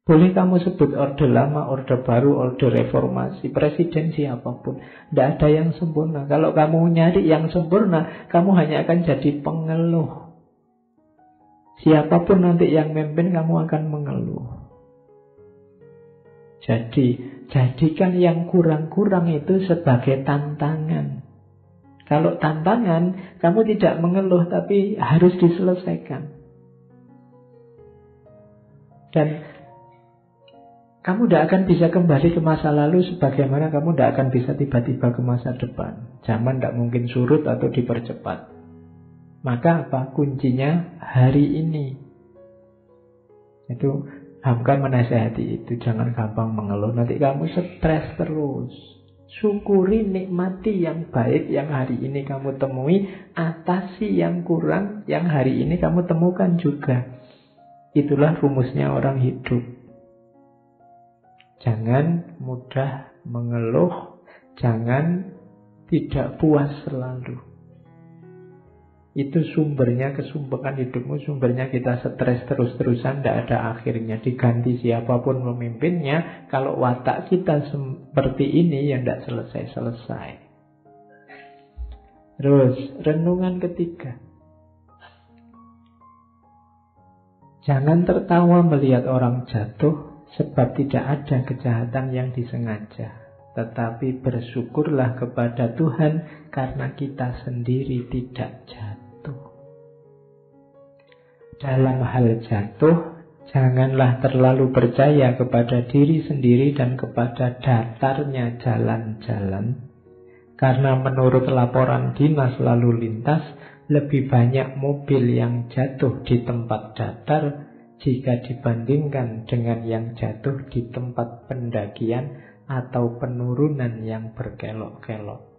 Boleh kamu sebut orde lama, orde baru, orde reformasi, presiden siapapun. Tidak ada yang sempurna. Kalau kamu nyari yang sempurna, kamu hanya akan jadi pengeluh. Siapapun nanti yang memimpin, kamu akan mengeluh. Jadi, jadikan yang kurang-kurang itu sebagai tantangan. Kalau tantangan, kamu tidak mengeluh, tapi harus diselesaikan. Dan kamu tidak akan bisa kembali ke masa lalu, sebagaimana kamu tidak akan bisa tiba-tiba ke masa depan. Zaman tidak mungkin surut atau dipercepat. Maka apa? Kuncinya hari ini. Itu Hamka menasihati itu. Jangan gampang mengeluh, nanti kamu stres terus. Syukuri, nikmati yang baik yang hari ini kamu temui, atasi yang kurang yang hari ini kamu temukan juga. Itulah rumusnya orang hidup. Jangan mudah mengeluh, jangan tidak puas selalu. Itu sumbernya kesumpekan hidupmu, sumbernya kita stres terus-terusan, tidak ada akhirnya. Diganti siapapun memimpinnya, kalau watak kita seperti ini, ya tidak selesai-selesai. Terus, renungan ketiga. Jangan tertawa melihat orang jatuh, sebab tidak ada kejahatan yang disengaja. Tetapi bersyukurlah kepada Tuhan karena kita sendiri tidak jatuh. Dalam hal jatuh, janganlah terlalu percaya kepada diri sendiri dan kepada datarnya jalan-jalan. Karena menurut laporan dinas lalu lintas, lebih banyak mobil yang jatuh di tempat datar jika dibandingkan dengan yang jatuh di tempat pendakian atau penurunan yang berkelok-kelok.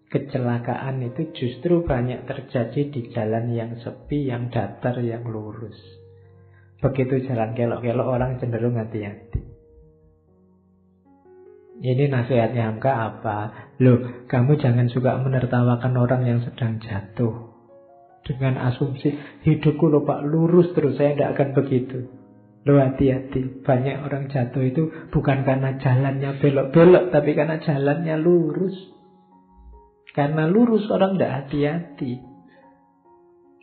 Kecelakaan itu justru banyak terjadi di jalan yang sepi, yang datar, yang lurus. Begitu jalan kelok-kelok, orang cenderung hati-hati. Ini nasihatnya Hamka apa? Loh, kamu jangan suka menertawakan orang yang sedang jatuh dengan asumsi hidupku loh Pak lurus terus, saya tidak akan begitu. Loh, hati-hati. Banyak orang jatuh itu bukan karena jalannya belok-belok, tapi karena jalannya lurus. Karena lurus orang tidak hati-hati.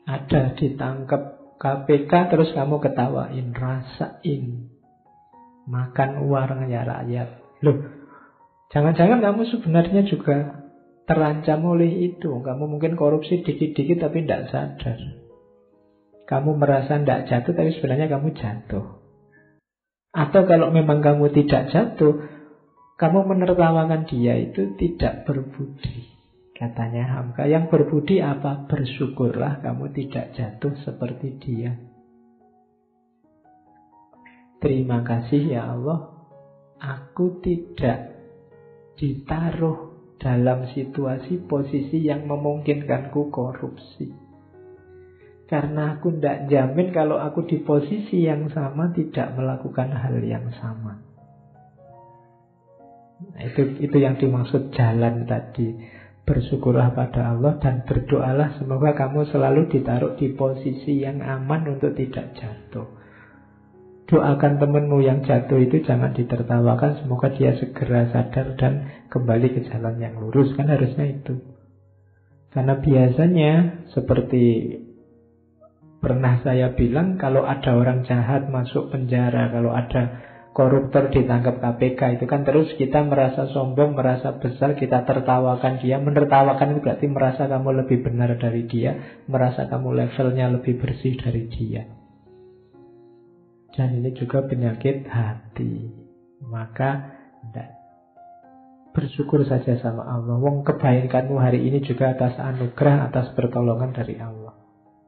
Ada ditangkap KPK terus kamu ketawain, rasain. Makan uangnya rakyat. Loh, jangan-jangan kamu sebenarnya juga terancam oleh itu. Kamu mungkin korupsi dikit-dikit tapi tidak sadar. Kamu merasa tidak jatuh tapi sebenarnya kamu jatuh. Atau kalau memang kamu tidak jatuh, kamu menertawakan dia, itu tidak berbudi. Katanya Hamka, yang berbudi apa? Bersyukurlah kamu tidak jatuh seperti dia. Terima kasih ya Allah, aku tidak ditaruh dalam situasi posisi yang memungkinkanku korupsi. Karena aku tidak jamin kalau aku di posisi yang sama tidak melakukan hal yang sama. Nah, itu yang dimaksud jalan tadi. Bersyukurlah pada Allah dan berdoalah semoga kamu selalu ditaruh di posisi yang aman untuk tidak jatuh. Doakan temanmu yang jatuh itu jangan ditertawakan, semoga dia segera sadar dan kembali ke jalan yang lurus. Kan harusnya itu. Karena biasanya seperti pernah saya bilang, kalau ada orang jahat masuk penjara, kalau ada koruptor ditangkap KPK, itu kan terus kita merasa sombong, merasa besar, kita tertawakan dia. Menertawakan itu berarti merasa kamu lebih benar dari dia, merasa kamu levelnya lebih bersih dari dia. Dan ini juga penyakit hati. Maka bersyukur saja sama Allah. Wong kebaikanmu hari ini juga atas anugerah, atas pertolongan dari Allah.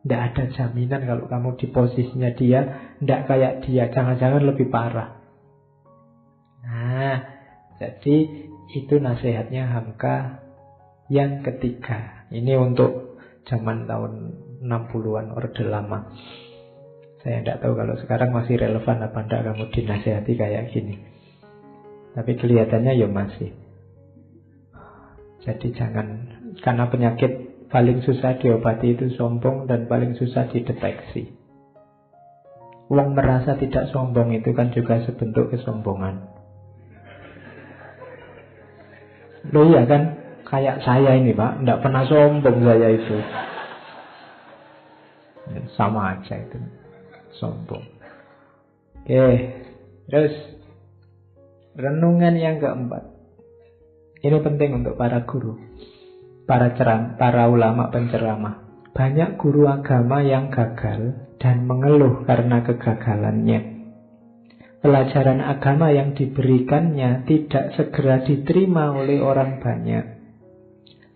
Tidak ada jaminan kalau kamu di posisinya dia, tidak kayak dia, jangan-jangan lebih parah. Nah, jadi itu nasihatnya Hamka yang ketiga. Ini untuk zaman tahun 60-an Orde Lama. Saya tidak tahu kalau sekarang masih relevan apa tidak kamu dinasihati kayak gini. Tapi kelihatannya ya masih. Jadi jangan Karena penyakit paling susah diobati itu sombong dan paling susah dideteksi. Wong merasa tidak sombong itu kan juga sebentuk kesombongan. Loh iya kan, kayak saya ini Pak, tidak pernah sombong saya itu. Sama aja itu, sombong. Oke, terus renungan yang keempat. Ini penting untuk para guru, para ulama penceramah. Banyak guru agama yang gagal dan mengeluh karena kegagalannya. Pelajaran agama yang diberikannya tidak segera diterima oleh orang banyak.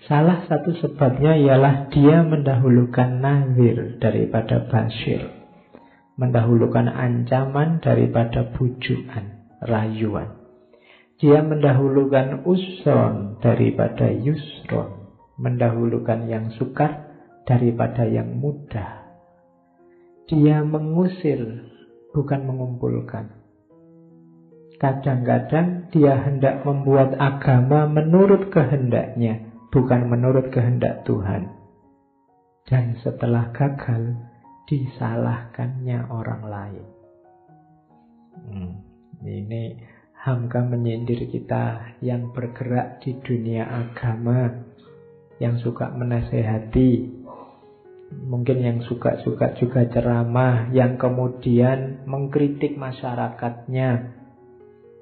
Salah satu sebabnya ialah dia mendahulukan nazir daripada basyir, mendahulukan ancaman daripada bujukan, rayuan. Dia mendahulukan usron daripada yusron, mendahulukan yang sukar daripada yang mudah. Dia mengusir, bukan mengumpulkan. Kadang-kadang dia hendak membuat agama menurut kehendaknya, bukan menurut kehendak Tuhan. Dan setelah gagal, disalahkannya orang lain. Ini Hamka menyindir kita yang bergerak di dunia agama, yang suka menasehati, mungkin yang suka-suka juga ceramah, yang kemudian mengkritik masyarakatnya.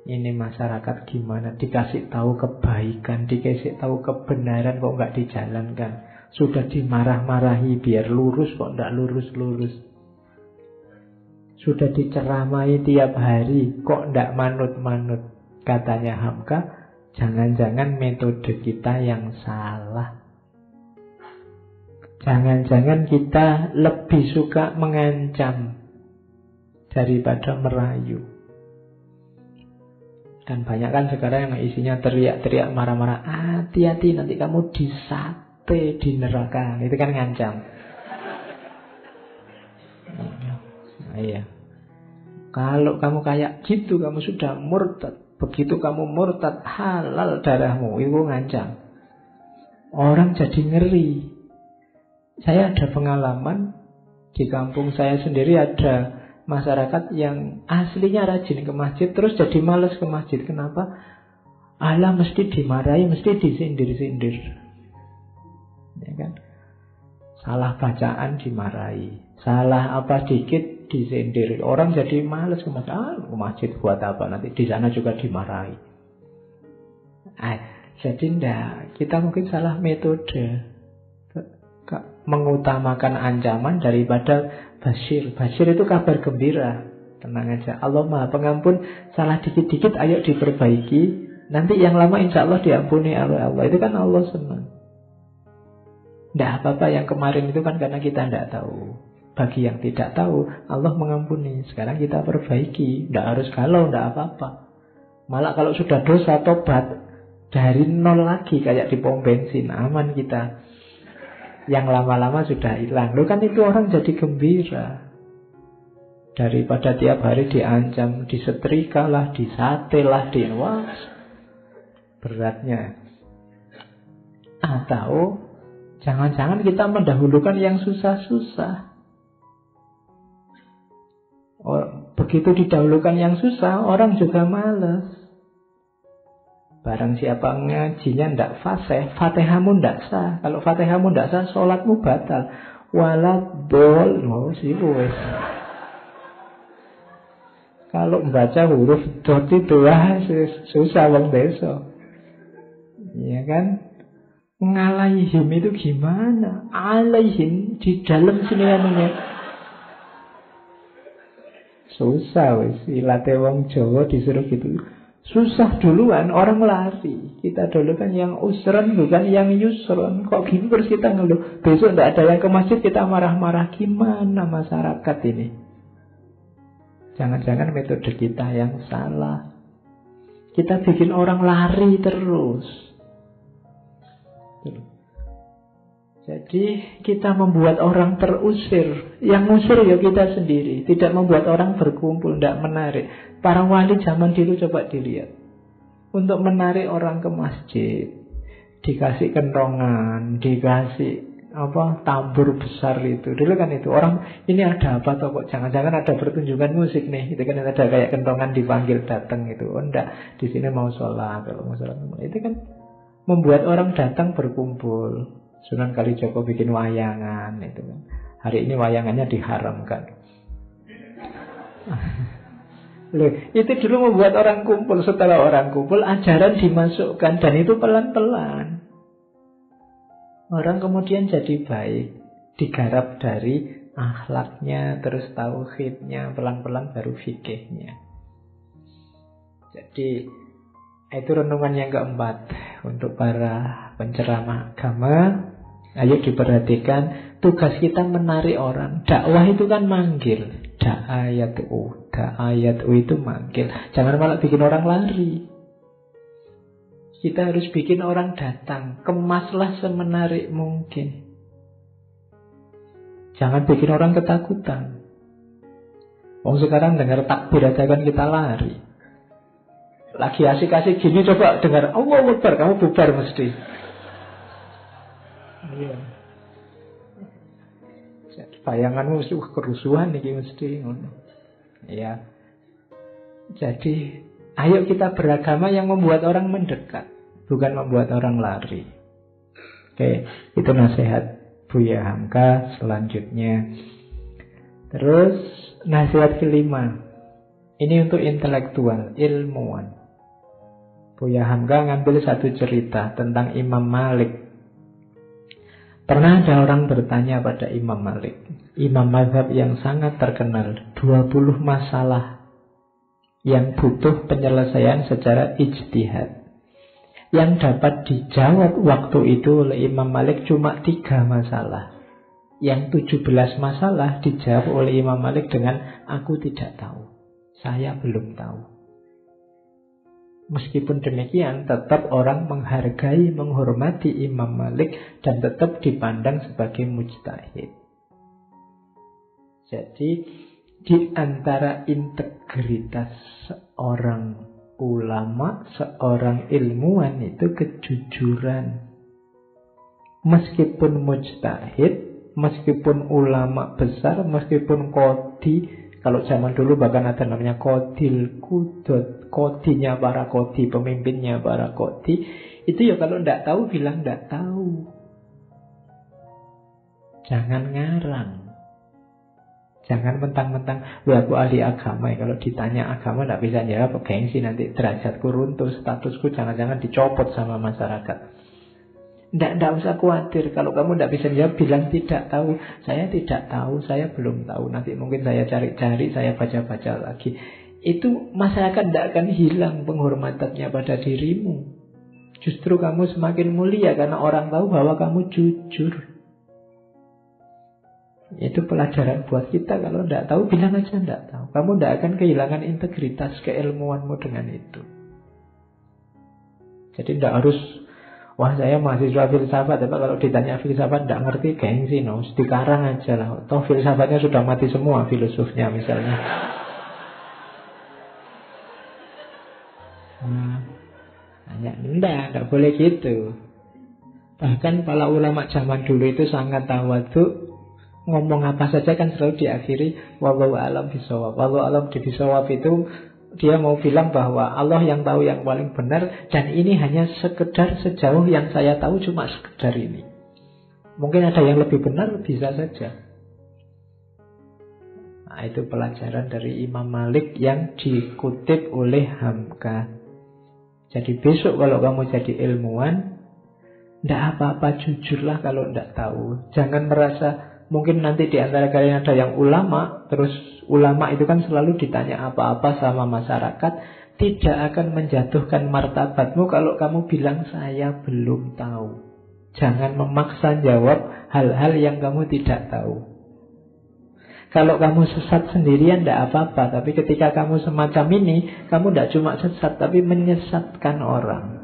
Ini masyarakat gimana? Dikasih tahu kebaikan, dikasih tahu kebenaran kok nggak dijalankan. Sudah dimarah-marahi biar lurus kok nggak lurus-lurus. Sudah diceramai tiap hari kok nggak manut-manut. Katanya Hamka, jangan-jangan metode kita yang salah. Jangan-jangan kita lebih suka mengancam daripada merayu. Dan banyak kan sekarang yang isinya teriak-teriak, marah-marah. Hati-hati nanti kamu disate di neraka. Itu kan ngancam. Iya. Kalau kamu kayak gitu, kamu sudah murtad. Begitu kamu murtad, halal darahmu. Itu ngancam. Orang jadi ngeri. Saya ada pengalaman. Di kampung saya sendiri ada masyarakat yang aslinya rajin ke masjid, terus jadi malas ke masjid. Kenapa? Allah mesti dimarahi, mesti disindir-sindir. Ya kan? Salah bacaan dimarahi, salah apa dikit disindir. Orang jadi malas ke masjid. Ke masjid buat apa? Nanti di sana juga dimarahi. Jadi enggak, kita mungkin salah metode, mengutamakan ancaman daripada basyir. Basyir itu kabar gembira. Tenang aja, Allah Maha Pengampun. Salah dikit-dikit ayo diperbaiki. Nanti yang lama insya Allah diampuni oleh Allah. Itu kan Allah senang. Tidak apa-apa yang kemarin itu kan karena kita tidak tahu. Bagi yang tidak tahu, Allah mengampuni. Sekarang kita perbaiki. Tidak harus galau, tidak apa-apa. Malah kalau sudah dosa, tobat dari nol lagi, kayak di pom bensin. Aman kita. Yang lama-lama sudah hilang. Loh kan itu orang jadi gembira. Daripada tiap hari diancam, disetrika lah, disate lah, beratnya. Atau jangan-jangan kita mendahulukan yang susah-susah. Begitu didahulukan yang susah, orang juga malas. Barang siapa ngajinya ndak fasih, Fatihahmu ndak sah. Kalau Fatihahmu ndak sah, sholatmu batal. Waladol, wes. Kalau membaca huruf dot itu susah wong desa. Iya kan? Ngalaihim itu gimana? Alaihim di dalam sini namanya. Susah wes. Ilate wong Jawa disuruh gitu. Susah duluan, orang lari. Kita dulu kan yang usron, bukan yang yusron. Kok gini terus kita ngeluh. Besok tidak ada yang ke masjid, kita marah-marah. Gimana masyarakat ini? Jangan-jangan metode kita yang salah. Kita bikin orang lari terus. Jadi kita membuat orang terusir. Yang ngusir ya kita sendiri. Tidak membuat orang berkumpul, tidak menarik. Para wali zaman dulu coba dilihat. Untuk menarik orang ke masjid, dikasih kentongan, dikasih tambur besar itu. Dulu kan itu orang, ini ada apa toh, kok jangan-jangan ada pertunjukan musik nih. Itu kan ada kayak kentongan dipanggil datang itu. Oh enggak, di sini mau sholat. Kalau mau sholat itu kan membuat orang datang berkumpul. Sunan Kalijogo bikin wayangan itu kan. Hari ini wayangannya diharamkan. Loh, itu dulu membuat orang kumpul. Setelah orang kumpul, ajaran dimasukkan. Dan itu pelan-pelan. Orang kemudian jadi baik, digarap dari akhlaknya, terus tauhidnya, pelan-pelan baru fikihnya. Jadi itu renungan yang keempat untuk para penceramah agama. Ayo diperhatikan, tugas kita menarik orang. Dakwah itu kan manggil, da'ayatu itu manggil. Jangan malah bikin orang lari. Kita harus bikin orang datang. Kemaslah semenarik mungkin. Jangan bikin orang ketakutan. Sekarang dengar takbir aja kan kita lari. Lagi asik-asik gini coba dengar Allahu Akbar, kamu bubar mesti. Iya. Bayanganmu mesti kerusuhan nih mesti. Ya. Jadi ayo kita beragama yang membuat orang mendekat, bukan membuat orang lari. Oke, itu nasihat Buya Hamka. Selanjutnya, terus nasihat kelima. Ini untuk intelektual, ilmuwan. Buya Hamka ngambil satu cerita tentang Imam Malik. Pernah ada orang bertanya pada Imam Malik, imam mazhab yang sangat terkenal, 20 masalah yang butuh penyelesaian secara ijtihad. Yang dapat dijawab waktu itu oleh Imam Malik cuma 3 masalah. Yang 17 masalah dijawab oleh Imam Malik dengan aku tidak tahu, saya belum tahu. Meskipun demikian, tetap orang menghargai, menghormati Imam Malik dan tetap dipandang sebagai mujtahid. Jadi di antara integritas seorang ulama, seorang ilmuwan itu kejujuran. Meskipun mujtahid, meskipun ulama besar, meskipun qadhi, kalau zaman dulu bahkan ada namanya qadhil qudud, qadhinya para qadhi, pemimpinnya para qadhi, itu ya kalau tidak tahu bilang tidak tahu. Jangan ngarang. Jangan mentang-mentang, aku ahli agama. Kalau ditanya agama tidak bisa jawab, gengsi nanti derajatku runtuh, statusku jangan-jangan dicopot sama masyarakat. Tidak usah khawatir. Kalau kamu tidak bisa jawab, bilang tidak tahu. Saya tidak tahu, saya belum tahu. Nanti mungkin saya cari-cari, saya baca-baca lagi. Itu masyarakat tidak akan hilang penghormatannya pada dirimu. Justru kamu semakin mulia karena orang tahu bahwa kamu jujur. Itu pelajaran buat kita. Kalau tidak tahu, bilang aja tidak tahu. Kamu tidak akan kehilangan integritas keilmuanmu dengan itu. Jadi tidak harus, wah saya mahasiswa filsafat, tapi kalau ditanya filsafat tidak ngerti, gengsi, no. Dikarang aja lah. Toh filsafatnya sudah mati semua, filosofnya misalnya. Tidak boleh gitu. Bahkan para ulama zaman dulu itu sangat tawadhu. Ngomong apa saja kan selalu diakhiri wallahu a'lam bishawab. Wallahu a'lam bishawab itu dia mau bilang bahwa Allah yang tahu yang paling benar, dan ini hanya sekedar sejauh yang saya tahu, cuma sekedar ini. Mungkin ada yang lebih benar, bisa saja. Nah, itu pelajaran dari Imam Malik yang dikutip oleh Hamka. Jadi besok kalau kamu jadi ilmuwan, tidak apa-apa, jujurlah kalau tidak tahu. Jangan merasa mungkin nanti di antara kalian ada yang ulama, terus ulama itu kan selalu ditanya apa-apa sama masyarakat, tidak akan menjatuhkan martabatmu kalau kamu bilang saya belum tahu. Jangan memaksa jawab hal-hal yang kamu tidak tahu. Kalau kamu sesat sendirian tidak apa-apa, tapi ketika kamu semacam ini, kamu tidak cuma sesat tapi menyesatkan orang.